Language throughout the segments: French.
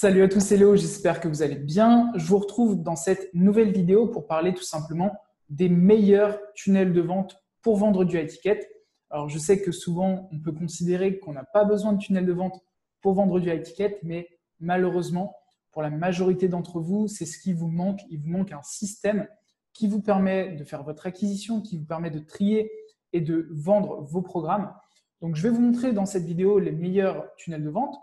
Salut à tous, c'est Léo, j'espère que vous allez bien. Je vous retrouve dans cette nouvelle vidéo pour parler tout simplement des meilleurs tunnels de vente pour vendre du high ticket. Alors je sais que souvent on peut considérer qu'on n'a pas besoin de tunnel de vente pour vendre du high ticket, mais malheureusement pour la majorité d'entre vous, c'est ce qui vous manque. Il vous manque un système qui vous permet de faire votre acquisition, qui vous permet de trier et de vendre vos programmes. Donc je vais vous montrer dans cette vidéo les meilleurs tunnels de vente.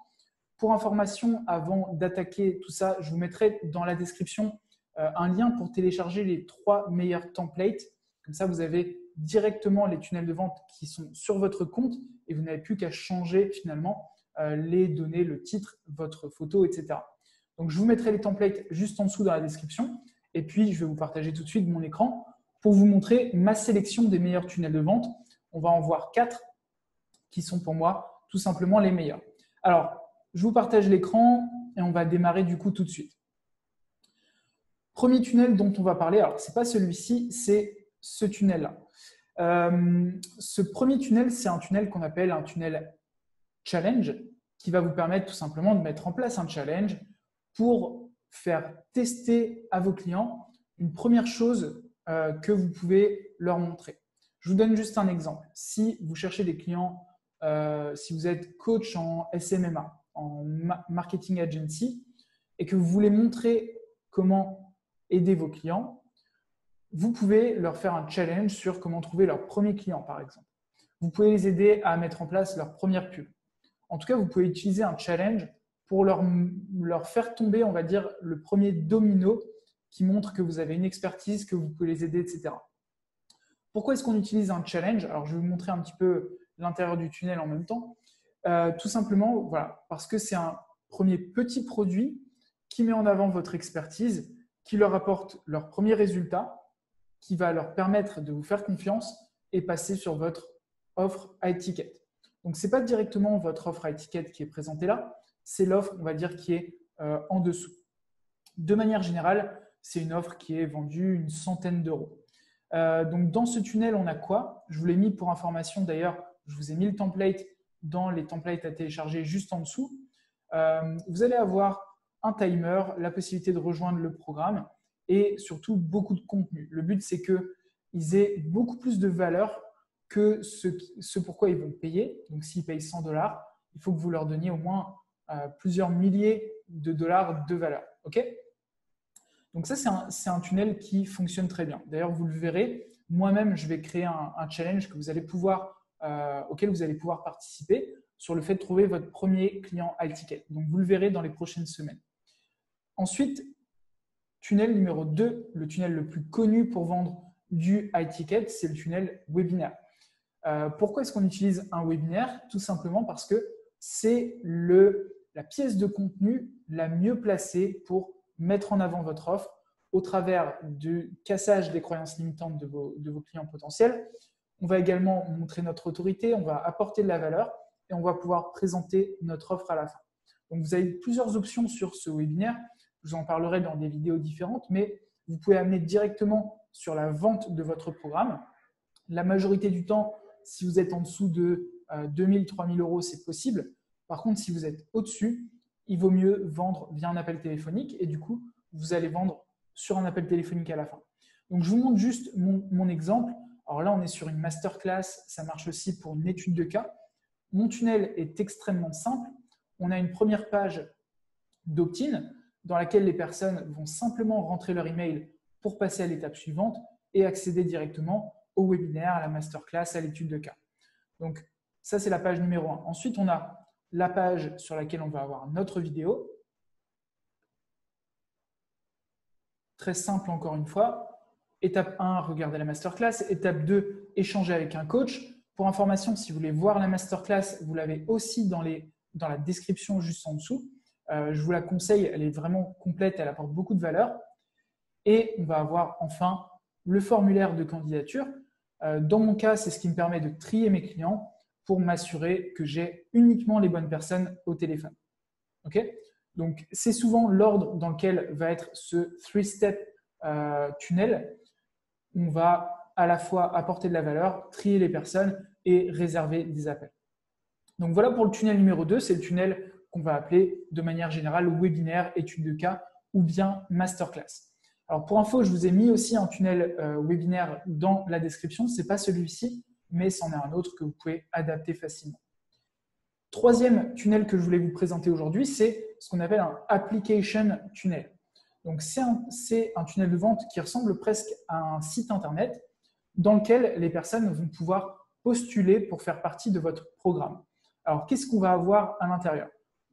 Pour information, avant d'attaquer tout ça, je vous mettrai dans la description un lien pour télécharger les 3 meilleurs templates. Comme ça, vous avez directement les tunnels de vente qui sont sur votre compte et vous n'avez plus qu'à changer finalement les données, le titre, votre photo, etc. Donc, je vous mettrai les templates juste en dessous dans la description. Et puis, je vais vous partager tout de suite mon écran pour vous montrer ma sélection des meilleurs tunnels de vente. On va en voir 4 qui sont pour moi tout simplement les meilleurs. Alors, je vous partage l'écran et on va démarrer du coup tout de suite. Premier tunnel dont on va parler, alors ce n'est pas celui-ci, c'est ce tunnel-là. Ce premier tunnel, c'est un tunnel qu'on appelle un tunnel challenge qui va vous permettre tout simplement de mettre en place un challenge pour faire tester à vos clients une première chose que vous pouvez leur montrer. Je vous donne juste un exemple. Si vous cherchez des clients, si vous êtes coach en SMMA, en marketing agency, et que vous voulez montrer comment aider vos clients, vous pouvez leur faire un challenge sur comment trouver leur premier client, par exemple. Vous pouvez les aider à mettre en place leur première pub. En tout cas, vous pouvez utiliser un challenge pour leur faire tomber, on va dire, le premier domino qui montre que vous avez une expertise, que vous pouvez les aider, etc. Pourquoi est-ce qu'on utilise un challenge? Alors, je vais vous montrer un petit peu l'intérieur du tunnel en même temps. Tout simplement, voilà, parce que c'est un premier petit produit qui met en avant votre expertise, qui leur apporte leur premier résultat, qui va leur permettre de vous faire confiance et passer sur votre offre high ticket. Donc, ce n'est pas directement votre offre high ticket qui est présentée là, c'est l'offre, on va dire, qui est en dessous. De manière générale, c'est une offre qui est vendue une centaine d'euros. Donc, dans ce tunnel, on a quoi? Je vous l'ai mis pour information d'ailleurs, je vous ai mis le template dans les templates à télécharger juste en dessous. Vous allez avoir un timer, la possibilité de rejoindre le programme et surtout beaucoup de contenu. Le but, c'est qu'ils aient beaucoup plus de valeur que ce pourquoi ils vont payer. Donc, s'ils payent 100 $, il faut que vous leur donniez au moins plusieurs milliers de dollars de valeur. OK? Donc, ça, c'est un tunnel qui fonctionne très bien. D'ailleurs, vous le verrez, moi-même, je vais créer un challenge que vous allez auquel vous allez pouvoir participer sur le fait de trouver votre premier client high ticket. Donc, vous le verrez dans les prochaines semaines. Ensuite, tunnel numéro 2, le tunnel le plus connu pour vendre du high ticket, c'est le tunnel webinaire. Pourquoi est-ce qu'on utilise un webinaire? Tout simplement parce que c'est la pièce de contenu la mieux placée pour mettre en avant votre offre au travers du cassage des croyances limitantes de vos clients potentiels. On va également montrer notre autorité, on va apporter de la valeur et on va pouvoir présenter notre offre à la fin. Donc, vous avez plusieurs options sur ce webinaire. Je vous en parlerai dans des vidéos différentes, mais vous pouvez amener directement sur la vente de votre programme. La majorité du temps, si vous êtes en dessous de 2 000, 3 000 euros, c'est possible. Par contre, si vous êtes au-dessus, il vaut mieux vendre via un appel téléphonique et du coup, vous allez vendre sur un appel téléphonique à la fin. Donc, je vous montre juste mon exemple. Alors là, on est sur une masterclass, ça marche aussi pour une étude de cas. Mon tunnel est extrêmement simple. On a une première page d'opt-in dans laquelle les personnes vont simplement rentrer leur email pour passer à l'étape suivante et accéder directement au webinaire, à la masterclass, à l'étude de cas. Donc, ça, c'est la page numéro 1. Ensuite, on a la page sur laquelle on va avoir notre vidéo. Très simple encore une fois. Étape 1, regardez la masterclass. Étape 2, échanger avec un coach. Pour information, si vous voulez voir la masterclass, vous l'avez aussi dans la description juste en dessous. Je vous la conseille, elle est vraiment complète, elle apporte beaucoup de valeur. Et on va avoir enfin le formulaire de candidature. Dans mon cas, c'est ce qui me permet de trier mes clients pour m'assurer que j'ai uniquement les bonnes personnes au téléphone. Okay? Donc, c'est souvent l'ordre dans lequel va être ce 3-step tunnel. On va à la fois apporter de la valeur, trier les personnes et réserver des appels. Donc, voilà pour le tunnel numéro 2, c'est le tunnel qu'on va appeler de manière générale webinaire, étude de cas ou bien masterclass. Alors pour info, je vous ai mis aussi un tunnel webinaire dans la description. Ce n'est pas celui-ci, mais c'en est un autre que vous pouvez adapter facilement. Troisième tunnel que je voulais vous présenter aujourd'hui, c'est ce qu'on appelle un application tunnel. Donc c'est un tunnel de vente qui ressemble presque à un site internet dans lequel les personnes vont pouvoir postuler pour faire partie de votre programme. Alors qu'est-ce qu'on va avoir à l'intérieur?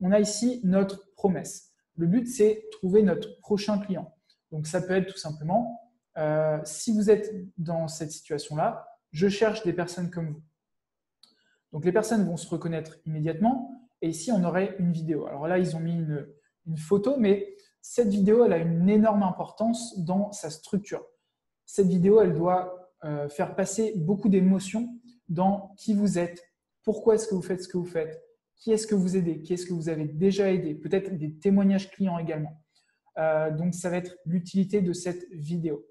On a ici notre promesse. Le but, c'est trouver notre prochain client. Donc ça peut être tout simplement, si vous êtes dans cette situation-là, je cherche des personnes comme vous. Donc, les personnes vont se reconnaître immédiatement. Et ici, on aurait une vidéo. Alors là, ils ont mis une photo, mais cette vidéo, elle a une énorme importance dans sa structure. Cette vidéo, elle doit faire passer beaucoup d'émotions dans qui vous êtes, pourquoi est-ce que vous faites ce que vous faites, qui est-ce que vous aidez, qui est-ce que vous avez déjà aidé, peut-être des témoignages clients également. Donc, ça va être l'utilité de cette vidéo.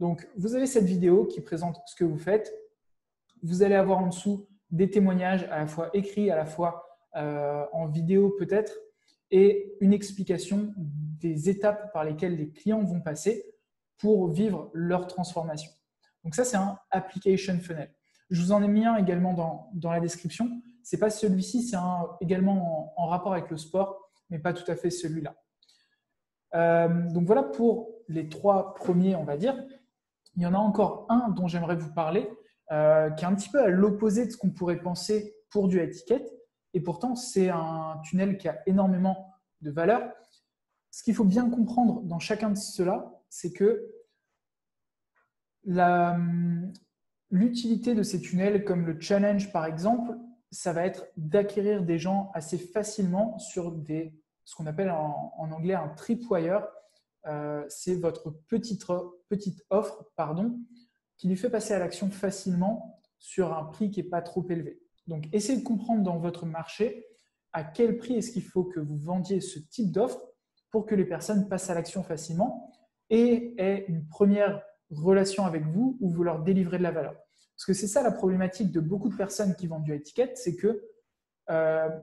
Donc, vous avez cette vidéo qui présente ce que vous faites. Vous allez avoir en dessous des témoignages à la fois écrits, à la fois en vidéo peut-être, et une explication des étapes par lesquelles les clients vont passer pour vivre leur transformation. Donc ça, c'est un application funnel. Je vous en ai mis un également dans la description. Ce n'est pas celui-ci, c'est également en rapport avec le sport, mais pas tout à fait celui-là. Donc voilà pour les trois premiers, on va dire. Il y en a encore un dont j'aimerais vous parler, qui est un petit peu à l'opposé de ce qu'on pourrait penser pour du étiquette. Et pourtant, c'est un tunnel qui a énormément de valeur. Ce qu'il faut bien comprendre dans chacun de ceux-là, c'est que l'utilité de ces tunnels, comme le challenge par exemple, ça va être d'acquérir des gens assez facilement sur ce qu'on appelle en anglais un tripwire. C'est votre petite offre qui lui fait passer à l'action facilement sur un prix qui n'est pas trop élevé. Donc, essayez de comprendre dans votre marché à quel prix est-ce qu'il faut que vous vendiez ce type d'offre pour que les personnes passent à l'action facilement et aient une première relation avec vous où vous leur délivrez de la valeur. Parce que c'est ça la problématique de beaucoup de personnes qui vendent du étiquette, c'est que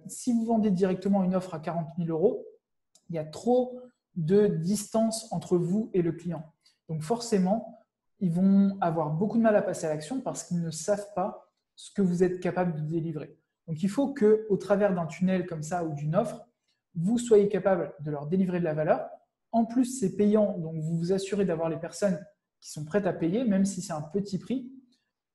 si vous vendez directement une offre à 40 000 €, il y a trop de distance entre vous et le client. Donc forcément, ils vont avoir beaucoup de mal à passer à l'action parce qu'ils ne savent pas ce que vous êtes capable de délivrer. Donc il faut qu'au travers d'un tunnel comme ça ou d'une offre, vous soyez capable de leur délivrer de la valeur. En plus, c'est payant, donc vous vous assurez d'avoir les personnes qui sont prêtes à payer, même si c'est un petit prix,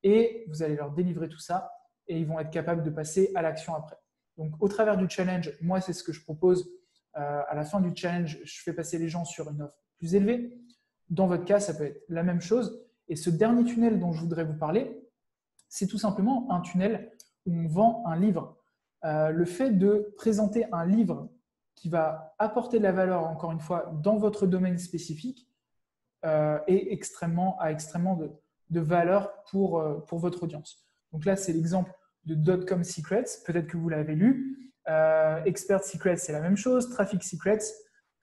et vous allez leur délivrer tout ça et ils vont être capables de passer à l'action après. Donc au travers du challenge, moi c'est ce que je propose. À la fin du challenge, je fais passer les gens sur une offre plus élevée. Dans votre cas, ça peut être la même chose. Et ce dernier tunnel dont je voudrais vous parler, c'est tout simplement un tunnel où on vend un livre. Le fait de présenter un livre qui va apporter de la valeur, encore une fois, dans votre domaine spécifique, a extrêmement de valeur pour votre audience. Donc là, c'est l'exemple de .com Secrets. Peut-être que vous l'avez lu. Expert Secrets, c'est la même chose. Traffic Secrets.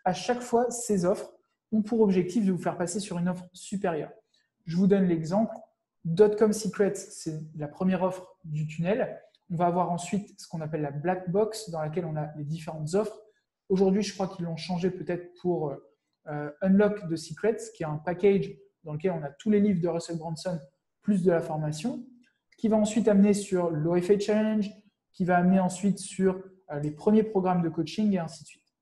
À chaque fois, ces offres ont pour objectif de vous faire passer sur une offre supérieure. Je vous donne l'exemple. .com Secrets, c'est la première offre du tunnel. On va avoir ensuite ce qu'on appelle la black box dans laquelle on a les différentes offres. Aujourd'hui, je crois qu'ils l'ont changé peut-être pour Unlock the Secrets, qui est un package dans lequel on a tous les livres de Russell Brunson plus de la formation, qui va ensuite amener sur l'OFA Challenge, qui va amener ensuite sur les premiers programmes de coaching et ainsi de suite.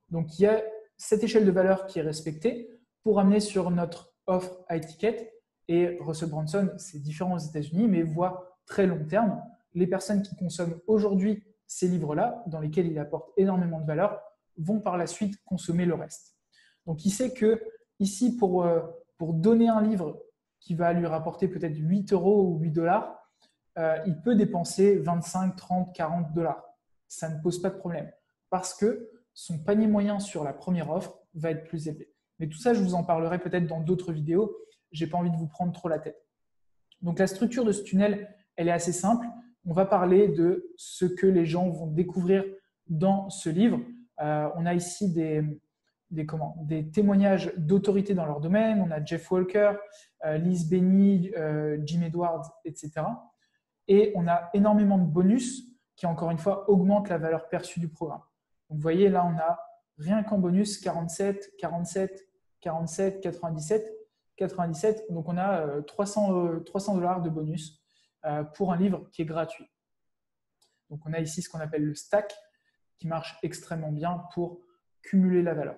Donc, il y a cette échelle de valeur qui est respectée pour amener sur notre offre à étiquette. Et Russell Brunson, c'est différent aux États-Unis, mais voit très long terme. Les personnes qui consomment aujourd'hui ces livres-là, dans lesquels il apporte énormément de valeur, vont par la suite consommer le reste. Donc, il sait que ici, pour donner un livre qui va lui rapporter peut-être 8 € ou 8 $, il peut dépenser 25, 30, 40 $. Ça ne pose pas de problème parce que son panier moyen sur la première offre va être plus élevé. Mais tout ça, je vous en parlerai peut-être dans d'autres vidéos. Je n'ai pas envie de vous prendre trop la tête. Donc, la structure de ce tunnel, elle est assez simple. On va parler de ce que les gens vont découvrir dans ce livre. On a ici des témoignages d'autorité dans leur domaine. On a Jeff Walker, Liz Benny, Jim Edwards, etc. Et on a énormément de bonus qui, encore une fois, augmente la valeur perçue du programme. Donc, vous voyez, là, on a rien qu'en bonus 47, 47, 47, 97, 97. Donc, on a 300 $ de bonus pour un livre qui est gratuit. Donc, on a ici ce qu'on appelle le stack qui marche extrêmement bien pour cumuler la valeur.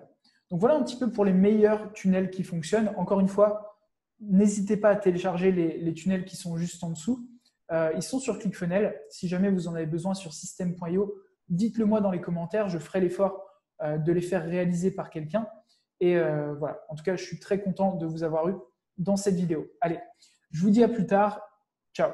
Donc, voilà un petit peu pour les meilleurs tunnels qui fonctionnent. Encore une fois, n'hésitez pas à télécharger les tunnels qui sont juste en dessous. Ils sont sur ClickFunnels. Si jamais vous en avez besoin sur System.io, dites-le moi dans les commentaires. Je ferai l'effort de les faire réaliser par quelqu'un. Et voilà. En tout cas, je suis très content de vous avoir eu dans cette vidéo. Allez, je vous dis à plus tard. Ciao.